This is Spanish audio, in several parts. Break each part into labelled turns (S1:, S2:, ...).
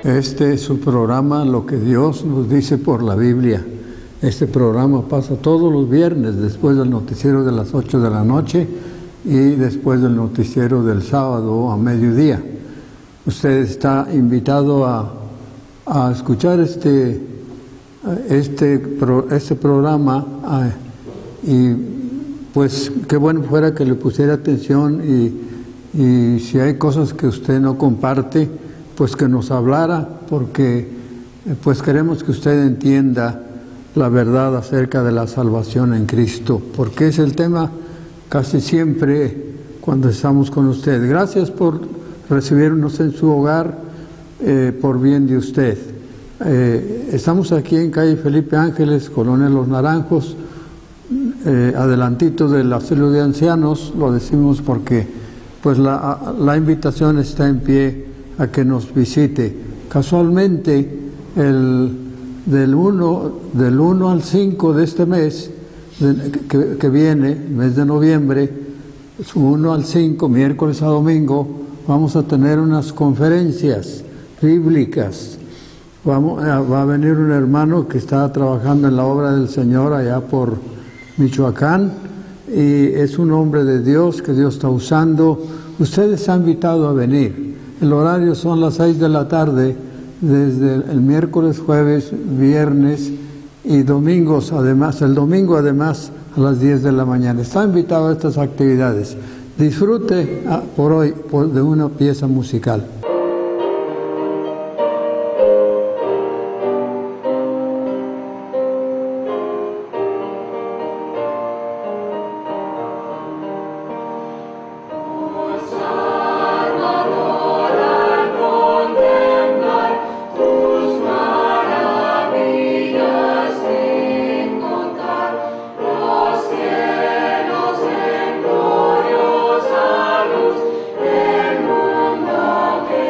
S1: Este es su programa, Lo que Dios nos dice por la Biblia. Este programa pasa todos los viernes después del noticiero de las 8 de la noche y después del noticiero del sábado a mediodía. Usted está invitado a escuchar este programa y pues qué bueno fuera que le pusiera atención y si hay cosas que usted no comparte, pues que nos hablara, porque pues queremos que usted entienda la verdad acerca de la salvación en Cristo, porque es el tema casi siempre cuando estamos con usted. Gracias por recibirnos en su hogar, por bien de usted. Estamos aquí en calle Felipe Ángeles, Colonia Los Naranjos, adelantito del asilo de ancianos. Lo decimos porque pues la invitación está en pie a que nos visite. Casualmente, del 1 al 5 de este mes, que viene, el mes de noviembre, 1 al 5, miércoles a domingo, vamos a tener unas conferencias bíblicas. Va a venir un hermano que está trabajando en la obra del Señor allá por Michoacán, y es un hombre de Dios que Dios está usando. Ustedes se han invitado a venir. El horario son las 6 de la tarde, desde el miércoles, jueves, viernes y domingos, además, el domingo además a las 10 de la mañana. Está invitado a estas actividades. Disfrute por hoy de una pieza musical.
S2: Que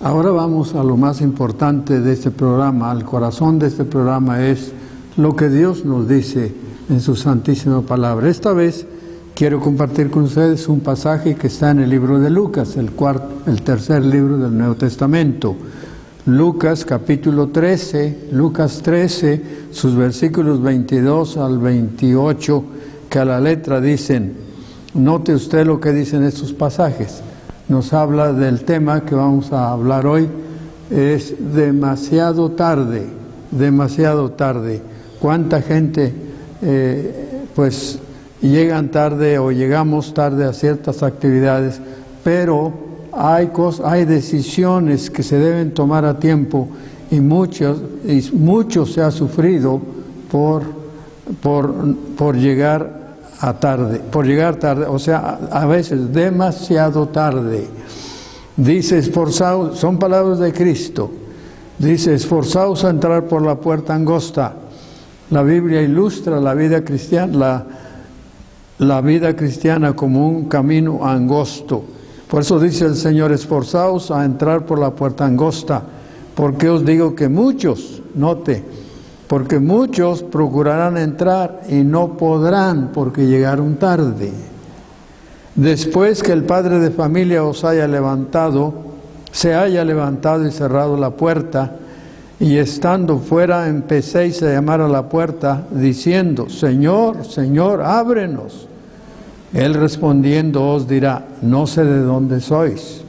S1: Ahora vamos a lo más importante de este programa. Al corazón de este programa es lo que Dios nos dice en su santísima palabra. Esta vez quiero compartir con ustedes un pasaje que está en el libro de Lucas, el tercer libro del Nuevo Testamento. Lucas capítulo 13, Lucas 13, sus versículos 22 al 28, que a la letra dicen, note usted lo que dicen estos pasajes. Nos habla del tema que vamos a hablar hoy, es demasiado tarde, demasiado tarde. ¿Cuánta gente pues llegan tarde o llegamos tarde a ciertas actividades, pero hay decisiones que se deben tomar a tiempo y mucho se ha sufrido por llegar tarde, o sea, a veces demasiado tarde. Dice, esforzaos, son palabras de Cristo, dice, esforzaos a entrar por la puerta angosta. La Biblia ilustra la vida cristiana, la vida cristiana como un camino angosto. Por eso dice el Señor, esforzaos a entrar por la puerta angosta, porque os digo que muchos, note, porque muchos procurarán entrar y no podrán porque llegaron tarde. Después que el padre de familia se haya levantado y cerrado la puerta, y estando fuera empecéis a llamar a la puerta, diciendo, Señor, Señor, ábrenos. Él respondiendo os dirá, no sé de dónde sois.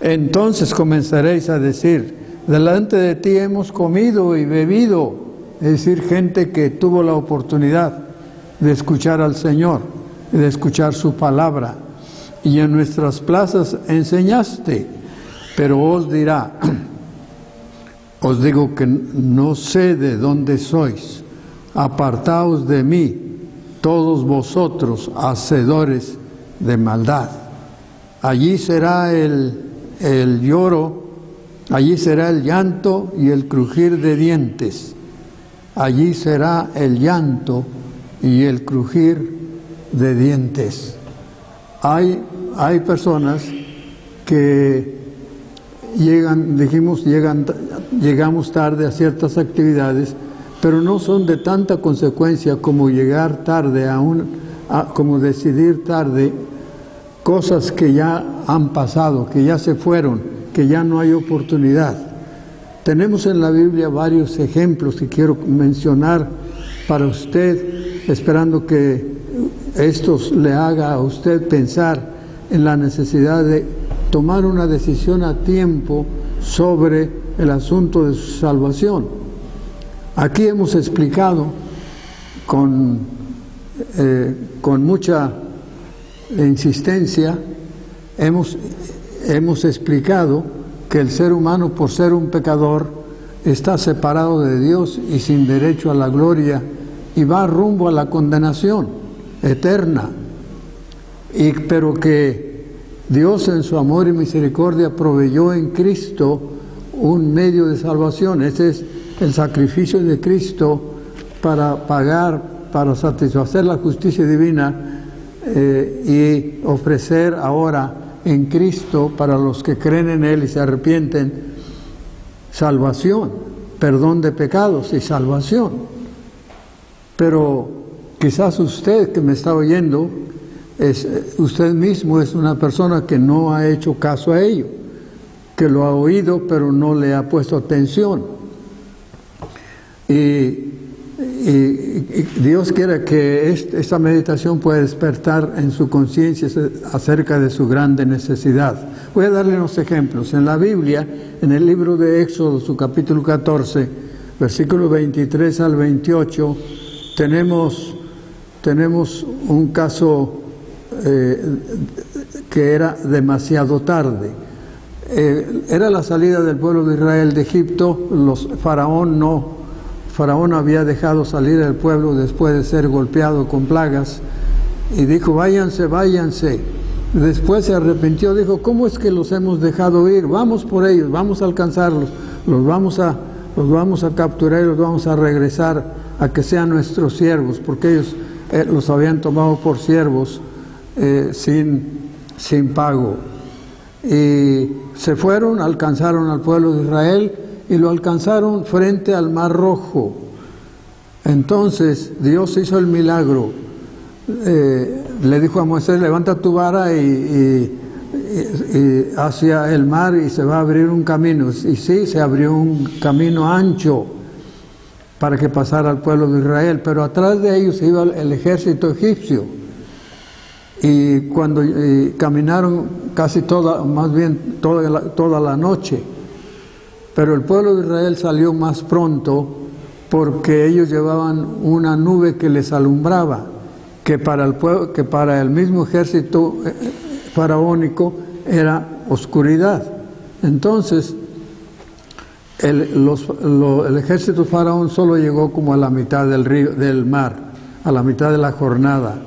S1: Entonces comenzaréis a decir, delante de ti hemos comido y bebido. Es decir, gente que tuvo la oportunidad de escuchar al Señor, de escuchar su palabra. Y en nuestras plazas enseñaste. Pero os dirá, os digo que no sé de dónde sois. Apartaos de mí, todos vosotros, hacedores de maldad. Allí será el lloro, allí será el llanto y el crujir de dientes. Allí será el llanto y el crujir de dientes. Hay personas que llegamos tarde a ciertas actividades, pero no son de tanta consecuencia como llegar tarde como decidir tarde cosas que ya han pasado, que ya se fueron, que ya no hay oportunidad. Tenemos en la Biblia varios ejemplos que quiero mencionar para usted, esperando que estos le haga a usted pensar en la necesidad de tomar una decisión a tiempo sobre el asunto de su salvación. Aquí hemos explicado con mucha insistencia, hemos explicado que el ser humano, por ser un pecador, está separado de Dios y sin derecho a la gloria y va rumbo a la condenación eterna, pero que Dios en su amor y misericordia proveyó en Cristo un medio de salvación. Ese es el sacrificio de Cristo para pagar, para satisfacer la justicia divina y ofrecer ahora en Cristo para los que creen en Él y se arrepienten salvación, perdón de pecados y salvación. Pero quizás usted que me está oyendo, usted mismo es una persona que no ha hecho caso a ello, que lo ha oído pero no le ha puesto atención. Y Dios quiere que esta meditación pueda despertar en su conciencia acerca de su grande necesidad. Voy a darle unos ejemplos. En la Biblia, en el libro de Éxodo, su capítulo 14, versículo 23 al 28, tenemos un caso que era demasiado tarde. Era la salida del pueblo de Israel de Egipto. Faraón había dejado salir al pueblo después de ser golpeado con plagas y dijo, váyanse, váyanse. Después se arrepintió, dijo, ¿cómo es que los hemos dejado ir? Vamos por ellos, vamos a alcanzarlos, los vamos a capturar y los vamos a regresar a que sean nuestros siervos, porque ellos los habían tomado por siervos sin pago. y se fueron, alcanzaron al pueblo de Israel y lo alcanzaron frente al Mar Rojo. Entonces Dios hizo el milagro. Le dijo a Moisés: levanta tu vara y hacia el mar y se va a abrir un camino. Y sí, se abrió un camino ancho para que pasara al pueblo de Israel, pero atrás de ellos iba el ejército egipcio. Y cuando caminaron casi toda la noche, pero el pueblo de Israel salió más pronto porque ellos llevaban una nube que les alumbraba, que para el mismo ejército faraónico era oscuridad. Entonces el ejército faraón solo llegó como a la mitad del mar, a la mitad de la jornada.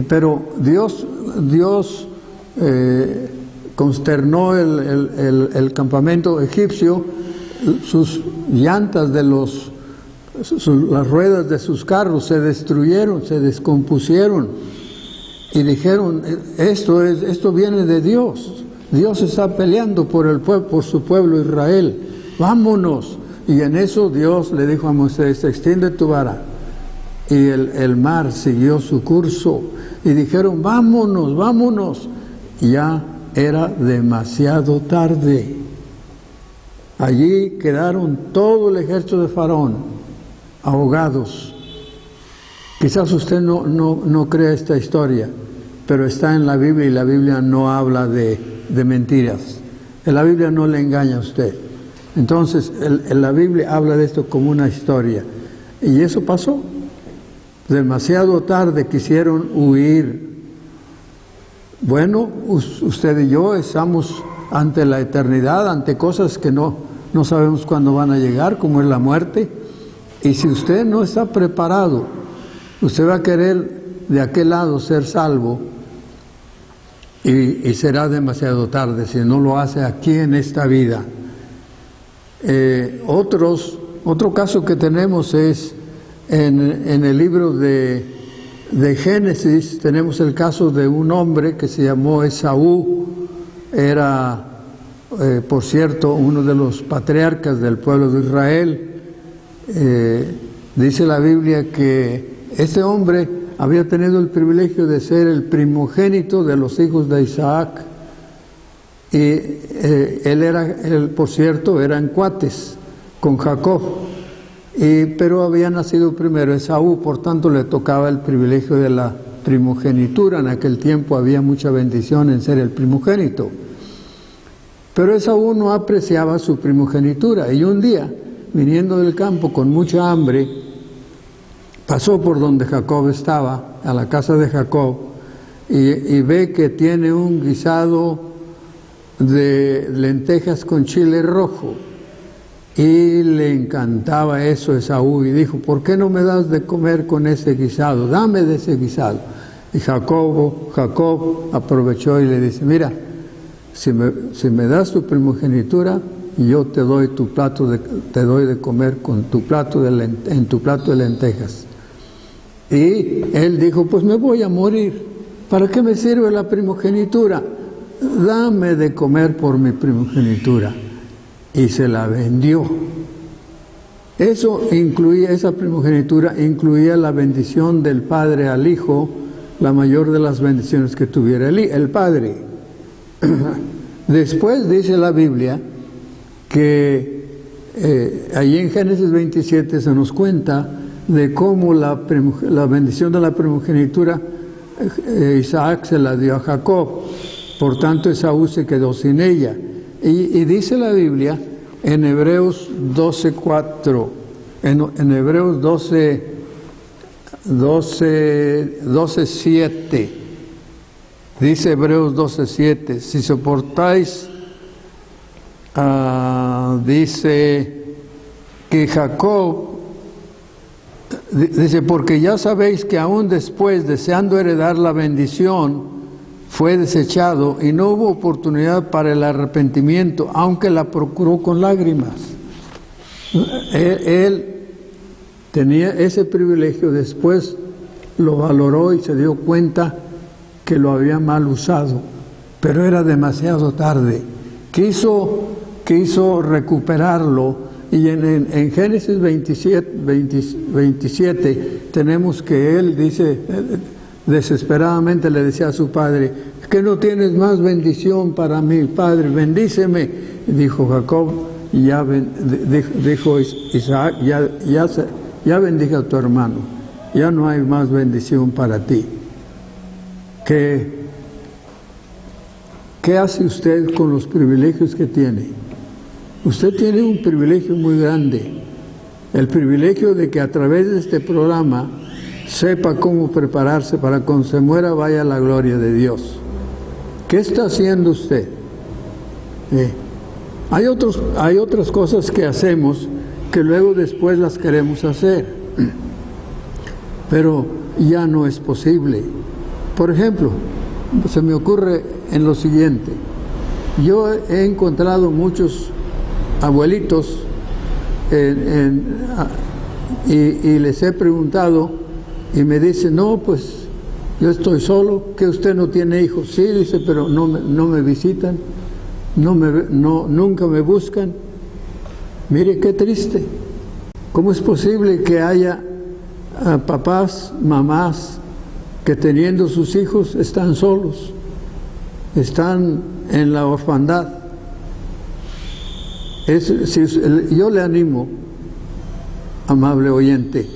S1: Pero Dios consternó el campamento egipcio. Sus llantas las ruedas de sus carros se destruyeron, se descompusieron, y dijeron: esto viene de Dios. Dios está peleando por su pueblo Israel. Vámonos. Y en eso Dios le dijo a Moisés: extiende tu vara. Y el mar siguió su curso. Y dijeron: vámonos, vámonos. Y ya era demasiado tarde. Allí quedaron todo el ejército de Faraón ahogados. Quizás usted no crea esta historia, pero está en la Biblia, y la Biblia no habla de mentiras. En la Biblia no le engaña a usted. Entonces, en la Biblia habla de esto como una historia. Y eso pasó. Demasiado tarde quisieron huir. Bueno, usted y yo estamos ante la eternidad, ante cosas que no sabemos cuándo van a llegar, como es la muerte. Y si usted no está preparado, usted va a querer de aquel lado ser salvo, y será demasiado tarde si no lo hace aquí en esta vida. Otro caso que tenemos es en el libro de Génesis. Tenemos el caso de un hombre que se llamó Esaú. Era, por cierto, uno de los patriarcas del pueblo de Israel. Dice la Biblia que este hombre había tenido el privilegio de ser el primogénito de los hijos de Isaac. Y él, por cierto, eran cuates con Jacob, pero había nacido primero Esaú, por tanto le tocaba el privilegio de la primogenitura. En aquel tiempo había mucha bendición en ser el primogénito. Pero Esaú no apreciaba su primogenitura, y un día, viniendo del campo con mucha hambre, pasó por donde Jacob estaba, a la casa de Jacob, y ve que tiene un guisado de lentejas con chile rojo, y le encantaba eso a Esaú, y dijo: ¿por qué no me das de comer con ese guisado? Dame de ese guisado. Y Jacob aprovechó y le dice: mira, si me das tu primogenitura, yo te doy de comer con en tu plato de lentejas. Y él dijo: pues me voy a morir, ¿para qué me sirve la primogenitura? Dame de comer por mi primogenitura. Y se la vendió. Esa primogenitura incluía la bendición del padre al hijo, la mayor de las bendiciones que tuviera el padre. Después dice la Biblia que allí en Génesis 27 se nos cuenta de cómo la bendición de la primogenitura Isaac se la dio a Jacob. Por tanto, Esaú se quedó sin ella. Y dice la Biblia en Hebreos 12:4, en Hebreos 12:7, dice Hebreos 12:7, si soportáis, dice que Jacob, dice: porque ya sabéis que aún después, deseando heredar la bendición, fue desechado, y no hubo oportunidad para el arrepentimiento, aunque la procuró con lágrimas. Él tenía ese privilegio, después lo valoró y se dio cuenta que lo había mal usado. pero era demasiado tarde. Quiso recuperarlo, y en Génesis 27 tenemos que él dice, desesperadamente le decía a su padre, que no tienes más bendición para mí, padre, bendíceme. Dijo Jacob, y dijo Isaac, ya bendiga a tu hermano, ya no hay más bendición para ti. ¿Qué hace usted con los privilegios que tiene? Usted tiene un privilegio muy grande, el privilegio de que a través de este programa sepa cómo prepararse para cuando se muera vaya a la gloria de Dios. ¿Qué está haciendo usted? Hay otras cosas que hacemos que luego después las queremos hacer, pero ya no es posible. Por ejemplo, se me ocurre en lo siguiente: yo he encontrado muchos abuelitos y les he preguntado y me dicen, no, pues yo estoy solo, que usted no tiene hijos. Sí, dice, pero no me visitan, nunca me buscan. Mire qué triste. ¿Cómo es posible que haya papás, mamás que teniendo sus hijos están solos, están en la orfandad? Yo le animo, amable oyente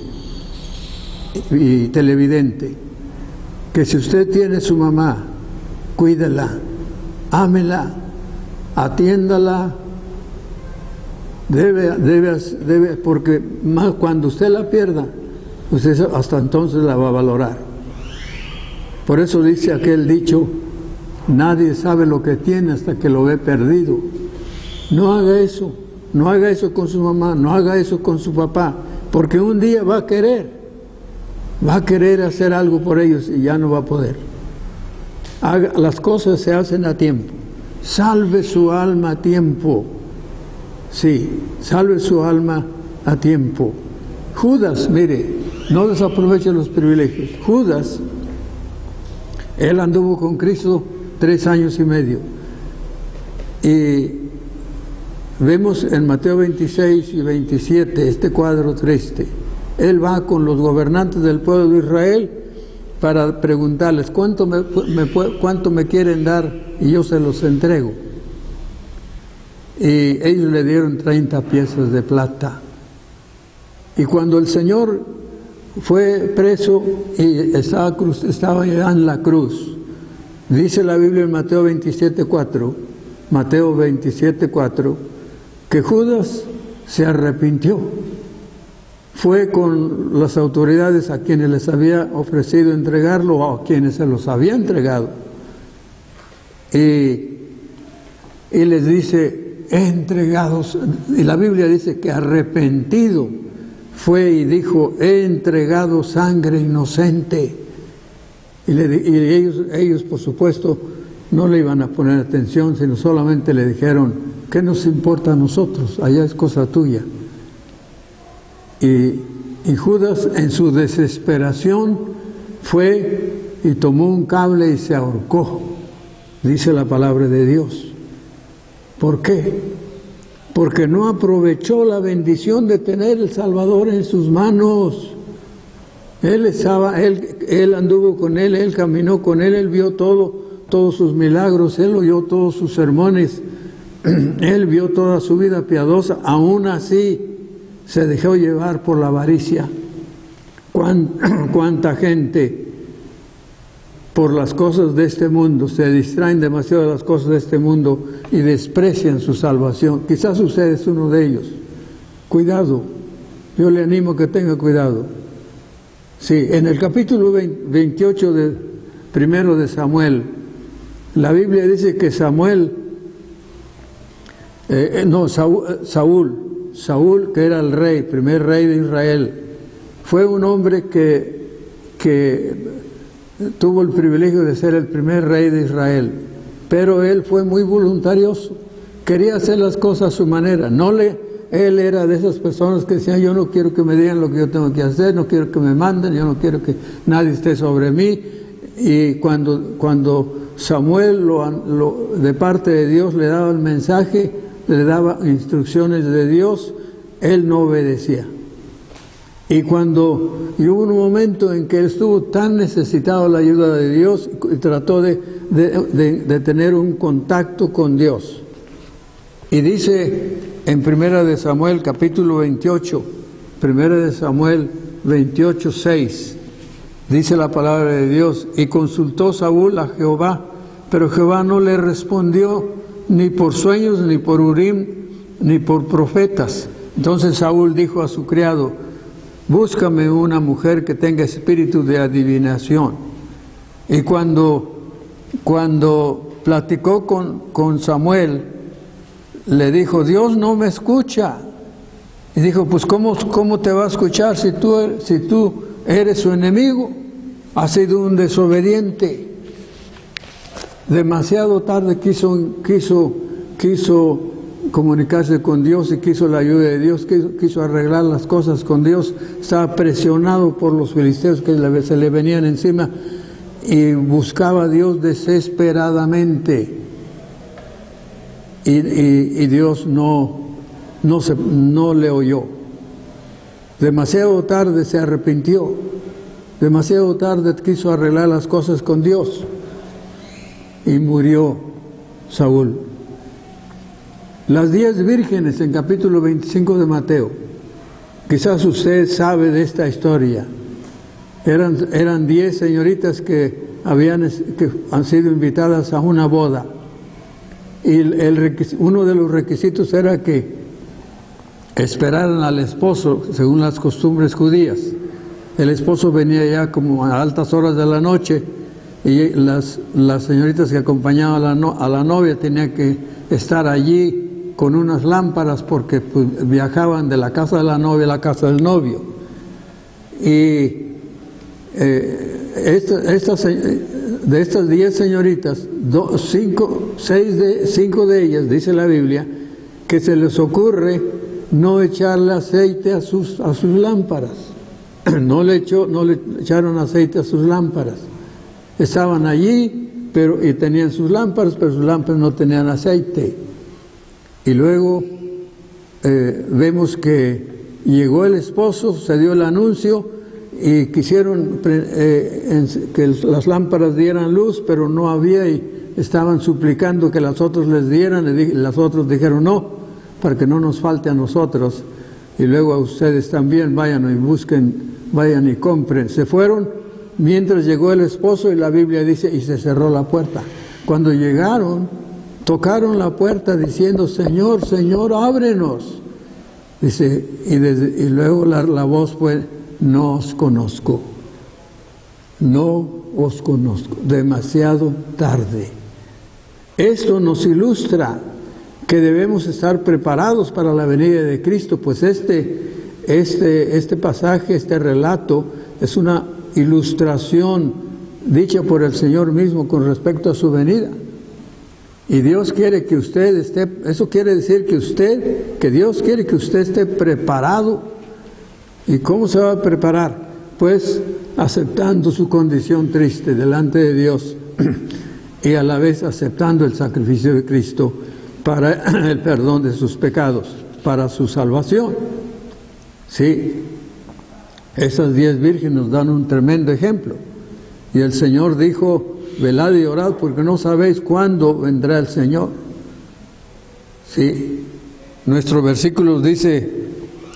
S1: y televidente, que si usted tiene su mamá, cuídela, ámela, atiéndala, debe, porque más cuando usted la pierda, usted hasta entonces la va a valorar. Por eso dice aquel dicho, nadie sabe lo que tiene hasta que lo ve perdido. No haga eso con su mamá, no haga eso con su papá, porque un día va a querer hacer algo por ellos y ya no va a poder. Las cosas se hacen a tiempo. Salve su alma a tiempo. Sí, salve su alma a tiempo. Judas, mire, no desaproveche los privilegios. Judas, él anduvo con Cristo 3 años y medio. Y vemos en Mateo 26 y 27 este cuadro triste. Él va con los gobernantes del pueblo de Israel para preguntarles cuánto me quieren dar y yo se los entrego. Y ellos le dieron 30 piezas de plata. Y cuando el Señor fue preso y estaba ya en la cruz, dice la Biblia en Mateo 27:4, que Judas se arrepintió. Fue con las autoridades a quienes les había ofrecido entregarlo o a quienes se los había entregado. Y les dice, entregados, y la Biblia dice que arrepentido fue y dijo, he entregado sangre inocente. Y ellos, por supuesto, no le iban a poner atención, sino solamente le dijeron, ¿qué nos importa a nosotros? Allá es cosa tuya. Y Judas, en su desesperación, fue y tomó un cable y se ahorcó, dice la palabra de Dios. ¿Por qué? Porque no aprovechó la bendición de tener el Salvador en sus manos. Él anduvo con él caminó con él vio todos sus milagros, él oyó todos sus sermones, él vio toda su vida piadosa. Aún así se dejó llevar por la avaricia. Cuánta gente por las cosas de este mundo se distraen demasiado de las cosas de este mundo y desprecian su salvación. Quizás usted es uno de ellos. Cuidado, yo le animo a que tenga cuidado. Sí, en el capítulo 28 primero de Samuel, la Biblia dice que Saúl, que era el rey, primer rey de Israel, fue un hombre que tuvo el privilegio de ser el primer rey de Israel, pero él fue muy voluntarioso, quería hacer las cosas a su manera. Él era de esas personas que decían, yo no quiero que me digan lo que yo tengo que hacer, no quiero que me manden, yo no quiero que nadie esté sobre mí. y cuando Samuel de parte de Dios le daba el mensaje, le daba instrucciones de Dios, él no obedecía. Y hubo un momento en que él estuvo tan necesitado de la ayuda de Dios y trató de tener un contacto con Dios. Y dice en 1 de Samuel capítulo 28, 1 de Samuel 28, 6, dice la palabra de Dios: y consultó Saúl a Jehová, pero Jehová no le respondió ni por sueños, ni por Urim, ni por profetas. Entonces Saúl dijo a su criado: búscame una mujer que tenga espíritu de adivinación. Y cuando platicó con Samuel, le dijo: Dios no me escucha. Y dijo: pues ¿cómo te va a escuchar si tú eres su enemigo? Has sido un desobediente. Demasiado tarde quiso comunicarse con Dios y quiso la ayuda de Dios, quiso arreglar las cosas con Dios. Estaba presionado por los filisteos que se le venían encima y buscaba a Dios desesperadamente. Y Dios no le oyó. Demasiado tarde se arrepintió. Demasiado tarde quiso arreglar las cosas con Dios. Y murió Saúl. Las 10 vírgenes en capítulo 25 de Mateo. Quizás usted sabe de esta historia. Eran 10 señoritas que han sido invitadas a una boda. Y uno de los requisitos era que esperaran al esposo según las costumbres judías. El esposo venía ya como a altas horas de la noche y las señoritas que acompañaban a la novia tenían que estar allí con unas lámparas porque pues, viajaban de la casa de la novia a la casa del novio. Y de estas 10 señoritas, 5 de ellas, dice la Biblia, que se les ocurre no echarle aceite a sus lámparas. No le echaron aceite a sus lámparas. Estaban allí y tenían sus lámparas, pero sus lámparas no tenían aceite. Y luego vemos que llegó el esposo, se dio el anuncio y quisieron que las lámparas dieran luz, pero no había y estaban suplicando que las otras les dieran, y las otras dijeron no, para que no nos falte a nosotros. Y luego a ustedes también vayan y busquen, vayan y compren. Se fueron mientras llegó el esposo y la Biblia dice, y se cerró la puerta. Cuando llegaron, tocaron la puerta diciendo, Señor, Señor, ábrenos. Dice, y luego la voz fue, no os conozco, no os conozco, demasiado tarde. Esto nos ilustra que debemos estar preparados para la venida de Cristo, pues este pasaje, este relato, es una ilustración dicha por el Señor mismo con respecto a su venida. Y Dios quiere que usted esté, eso quiere decir que Dios quiere que usted esté preparado. ¿Y cómo se va a preparar? Pues aceptando su condición triste delante de Dios y a la vez aceptando el sacrificio de Cristo para el perdón de sus pecados, para su salvación. Sí, esas 10 vírgenes nos dan un tremendo ejemplo. Y el Señor dijo, velad y orad porque no sabéis cuándo vendrá el Señor. Sí, nuestro versículo dice,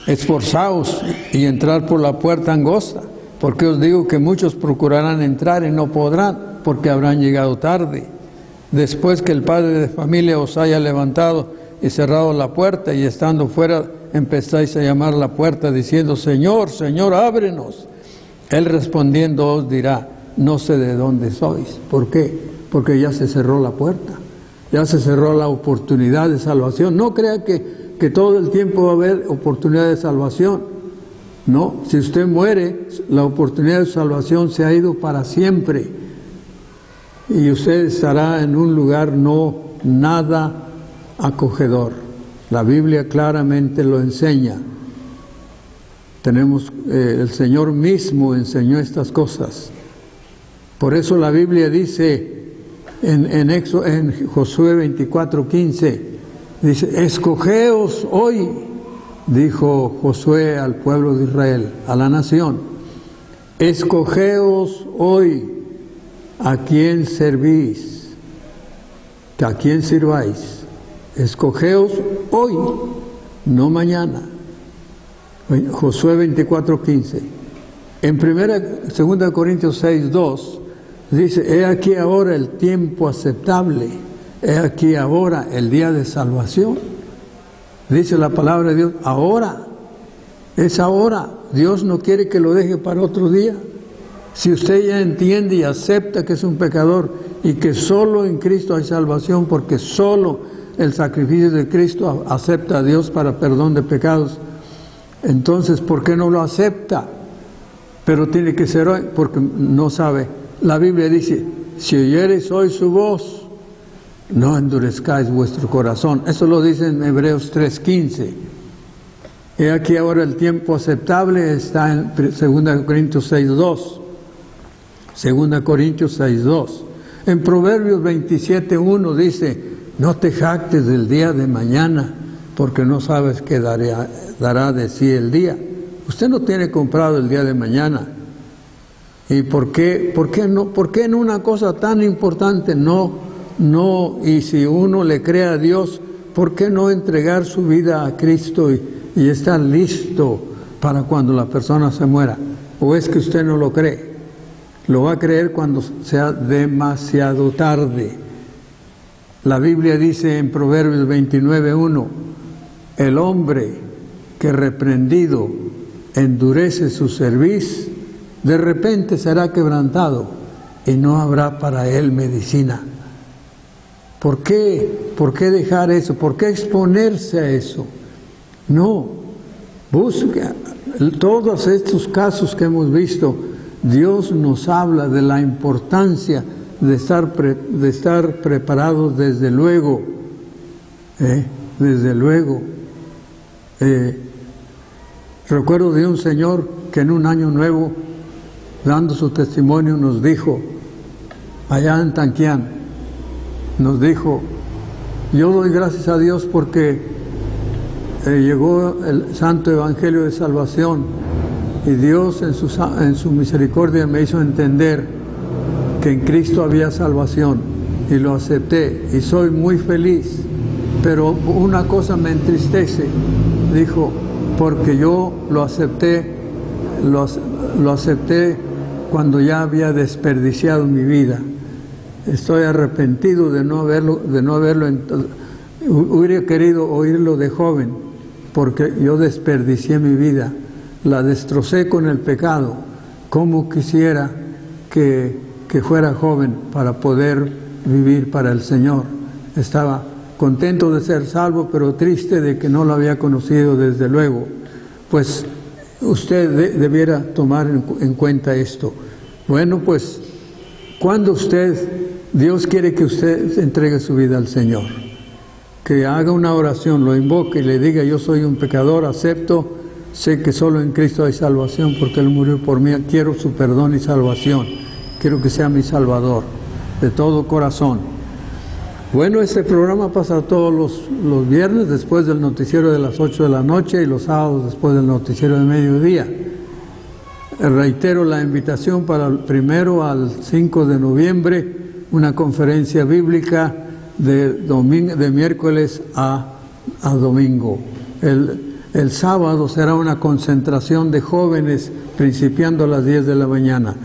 S1: esforzaos y entrar por la puerta angosta, porque os digo que muchos procurarán entrar y no podrán, porque habrán llegado tarde. Después que el padre de familia os haya levantado y cerrado la puerta, y estando fuera empezáis a llamar a la puerta diciendo, Señor, Señor, ábrenos. Él respondiendo os dirá, no sé de dónde sois. ¿Por qué? Porque ya se cerró la puerta, ya se cerró la oportunidad de salvación. No crea que todo el tiempo va a haber oportunidad de salvación. No, si usted muere, la oportunidad de salvación se ha ido para siempre. Y usted estará en un lugar nada acogedor. La Biblia claramente lo enseña. El Señor mismo enseñó estas cosas. Por eso la Biblia dice en Josué 24:15, dice, escogeos hoy, dijo Josué al pueblo de Israel, a la nación, escogeos hoy a quién servís, a quién sirváis. Escogeos hoy, no mañana. Josué 24:15. En 2 Corintios 6:2 dice, he aquí ahora el tiempo aceptable, he aquí ahora el día de salvación. Dice la palabra de Dios, ahora, es ahora. Dios no quiere que lo deje para otro día. Si usted ya entiende y acepta que es un pecador y que solo en Cristo hay salvación, porque solo el sacrificio de Cristo acepta a Dios para perdón de pecados, entonces, ¿por qué no lo acepta? Pero tiene que ser hoy, porque no sabe. La Biblia dice, si oyereis hoy su voz, no endurezcáis vuestro corazón. Eso lo dice en Hebreos 3:15. He aquí ahora el tiempo aceptable, está en 2 Corintios 6:2. 2 Corintios 6:2. En Proverbios 27:1 dice, no te jactes del día de mañana, porque no sabes qué dará de sí el día. Usted no tiene comprado el día de mañana. ¿Y por qué en una cosa tan importante no, y si uno le cree a Dios, ¿por qué no entregar su vida a Cristo y estar listo para cuando la persona se muera? ¿O es que usted no lo cree? Lo va a creer cuando sea demasiado tarde. La Biblia dice en Proverbios 29:1, el hombre que reprendido endurece su cerviz, de repente será quebrantado y no habrá para él medicina. ¿Por qué? ¿Por qué dejar eso? ¿Por qué exponerse a eso? No, busca. Todos estos casos que hemos visto, Dios nos habla de la importancia de estar preparados desde luego. Desde luego. Recuerdo de un señor que en un año nuevo, dando su testimonio, nos dijo, allá en Tanquián, nos dijo, yo doy gracias a Dios porque llegó el Santo Evangelio de Salvación y Dios en su misericordia me hizo entender que en Cristo había salvación y lo acepté y soy muy feliz, pero una cosa me entristece, dijo, porque yo lo acepté cuando ya había desperdiciado mi vida. Estoy arrepentido de no haberlo, hubiera querido oírlo de joven, porque yo desperdicié mi vida, la destrocé con el pecado. Cómo quisiera que fuera joven para poder vivir para el Señor. Estaba contento de ser salvo, pero triste de que no lo había conocido desde luego. Pues usted debiera tomar en cuenta esto. Bueno, pues cuando Dios quiere que usted entregue su vida al Señor, que haga una oración, lo invoque y le diga, yo soy un pecador, acepto, sé que solo en Cristo hay salvación porque Él murió por mí, quiero su perdón y salvación, quiero que sea mi Salvador, de todo corazón. Bueno, este programa pasa todos los viernes después del noticiero de las 8 de la noche y los sábados después del noticiero de mediodía. Reitero la invitación para el 1 al 5 de noviembre, una conferencia bíblica de miércoles a domingo. El sábado será una concentración de jóvenes principiando a las 10 de la mañana.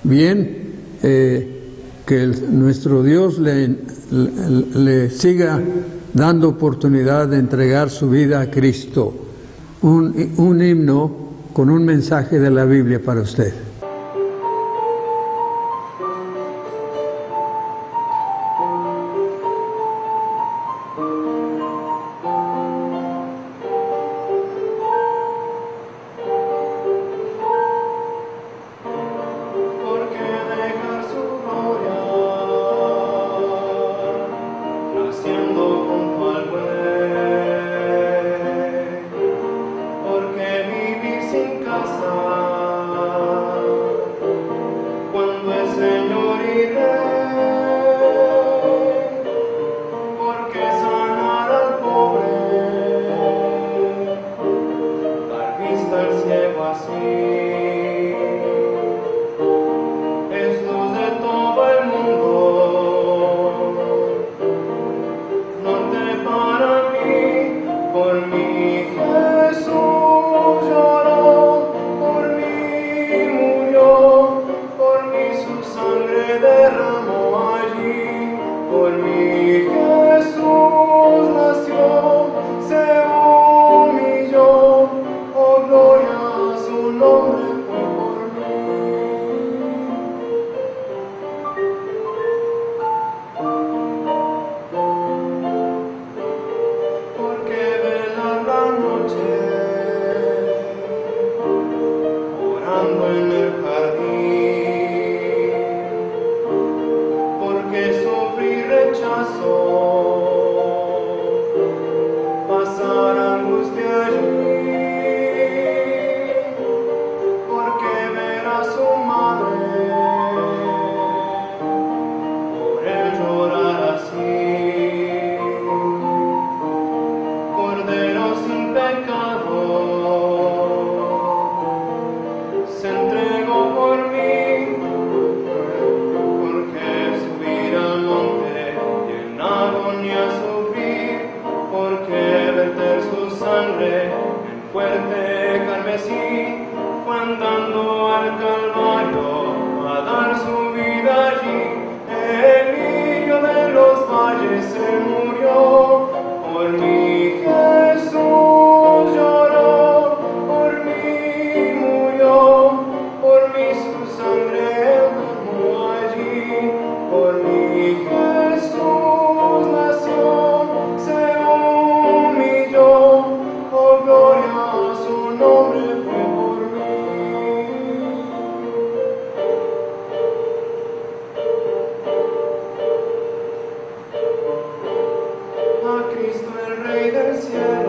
S1: Bien, que nuestro Dios le siga dando oportunidad de entregar su vida a Cristo. Un himno con un mensaje de la Biblia para usted.
S2: Porque vivir sin casa sangre en fuerte carmesí, fue andando al Calvario a dar su vida allí. El lirio de los valles se murió, por mí Jesús lloró, por mí murió, por mí su sangre derramó allí, por mí Jesús nació, se humilló, oh gloria a su nombre fue por mí. A Cristo el Rey del cielo